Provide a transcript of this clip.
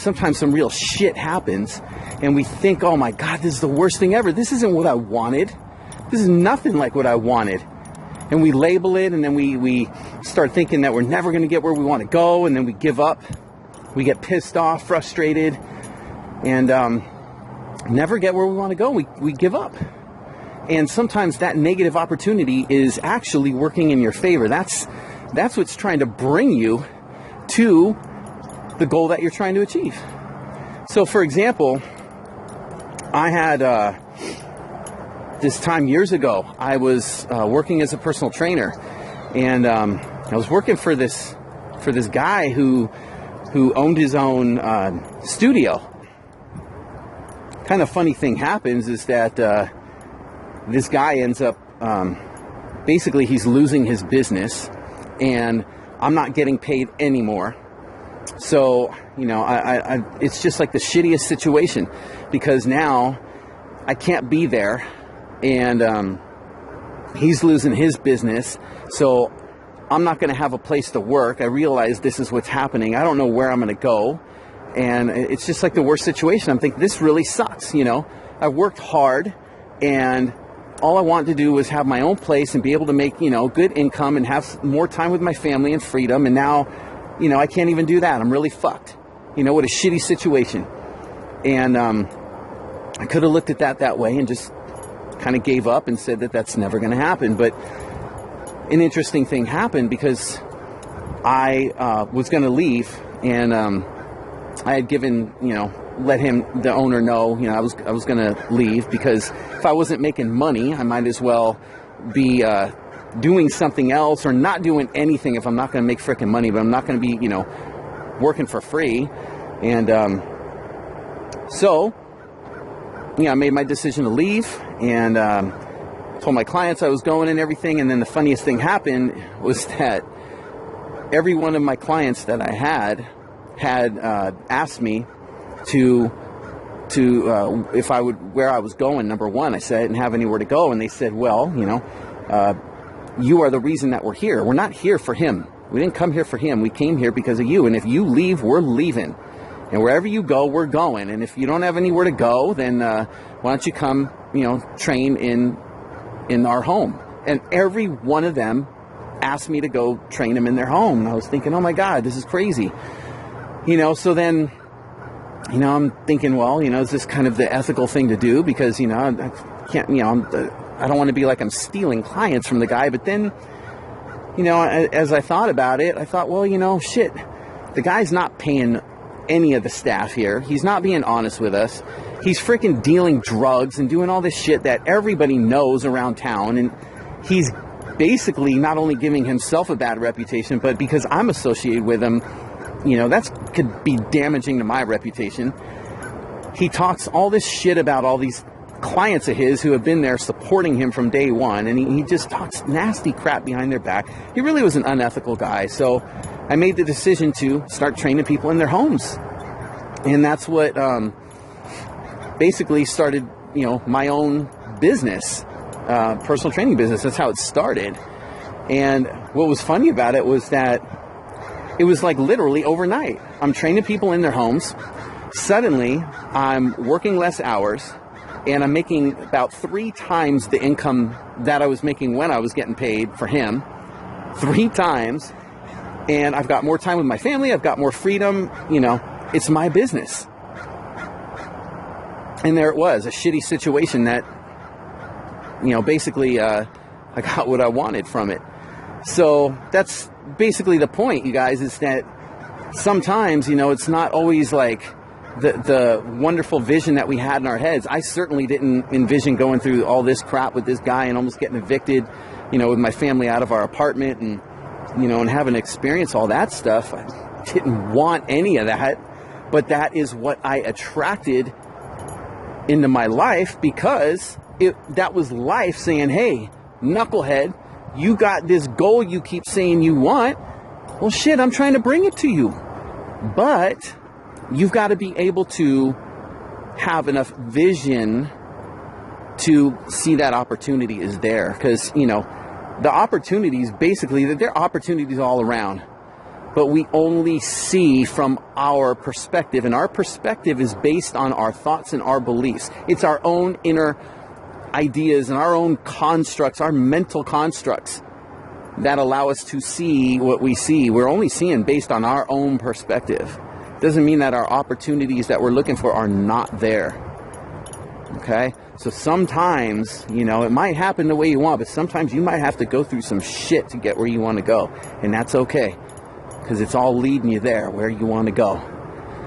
sometimes some real shit happens and we think, oh my God, this is the worst thing ever. This isn't what I wanted. This is nothing like what I wanted. And we label it, and then we start thinking that we're never going to get where we want to go, and then we give up. We get pissed off, frustrated, and never get where we want to go. We give up. And sometimes that negative opportunity is actually working in your favor. That's what's trying to bring you to the goal that you're trying to achieve. So, for example, I had this time years ago, I was working as a personal trainer, and I was working for this guy who owned his own studio. Kind of funny thing happens is that this guy ends up basically he's losing his business, and I'm not getting paid anymore. So, you know, I it's just like the shittiest situation, because now I can't be there, and he's losing his business. So I'm not going to have a place to work. I realize this is what's happening. I don't know where I'm going to go. And it's just like the worst situation. I'm thinking, this really sucks. You know, I worked hard, and all I wanted to do was have my own place and be able to make, you know, good income and have more time with my family and freedom. And now, you know, I can't even do that. I'm really fucked. You know, what a shitty situation. And I could have looked at that way and just kind of gave up and said that that's never going to happen. But an interesting thing happened, because I was going to leave, and I had given, you know, let the owner know, you know, I was going to leave, because if I wasn't making money, I might as well be doing something else, or not doing anything if I'm not going to make frickin' money. But I'm not going to be, you know, working for free. And so, yeah, I made my decision to leave, and told my clients I was going and everything. And then the funniest thing happened was that every one of my clients that I had asked me to if I would, where I was going. Number one, I said I didn't have anywhere to go, and they said, well, you know, you are the reason that we're here. We're not here for him. We didn't come here for him. We came here because of you. And if you leave, we're leaving. And wherever you go, we're going. And if you don't have anywhere to go, then why don't you come, you know, train in our home? And every one of them asked me to go train them in their home. And I was thinking, oh my God, this is crazy. You know, so then, you know, I'm thinking, well, you know, is this kind of the ethical thing to do? Because, you know, I can't, you know, I don't want to be like I'm stealing clients from the guy. But then, you know, as I thought about it, I thought, well, you know, shit, the guy's not paying any of the staff here. He's not being honest with us. He's freaking dealing drugs and doing all this shit that everybody knows around town. And he's basically not only giving himself a bad reputation, but because I'm associated with him, you know, that could be damaging to my reputation. He talks all this shit about all these clients of his who have been there supporting him from day one, and he just talks nasty crap behind their back. He really was an unethical guy. So I made the decision to start training people in their homes. And that's what basically started, you know, my own business, personal training business. That's how it started. And what was funny about it was that it was like literally overnight. I'm training people in their homes. Suddenly, I'm working less hours, and I'm making about 3 times the income that I was making when I was getting paid for him. 3 times. And I've got more time with my family. I've got more freedom. You know, it's my business. And there it was, a shitty situation that, you know, basically I got what I wanted from it. So that's basically the point, you guys, is that sometimes, you know, it's not always like the wonderful vision that we had in our heads. I certainly didn't envision going through all this crap with this guy and almost getting evicted, you know, with my family out of our apartment, and, you know, and having to experience all that stuff. I didn't want any of that, but that is what I attracted into my life, because that was life saying, hey, knucklehead, you got this goal you keep saying you want. Well, shit, I'm trying to bring it to you. But you've got to be able to have enough vision to see that opportunity is there. Because, you know, the opportunities, basically, there are opportunities all around. but we only see from our perspective, and our perspective is based on our thoughts and our beliefs. It's our own inner ideas and our own constructs, our mental constructs that allow us to see what we see. We're only seeing based on our own perspective. Doesn't mean that our opportunities that we're looking for are not there. Okay? So sometimes, you know, it might happen the way you want, but sometimes you might have to go through some shit to get where you want to go. And that's okay, because it's all leading you there, where you want to go.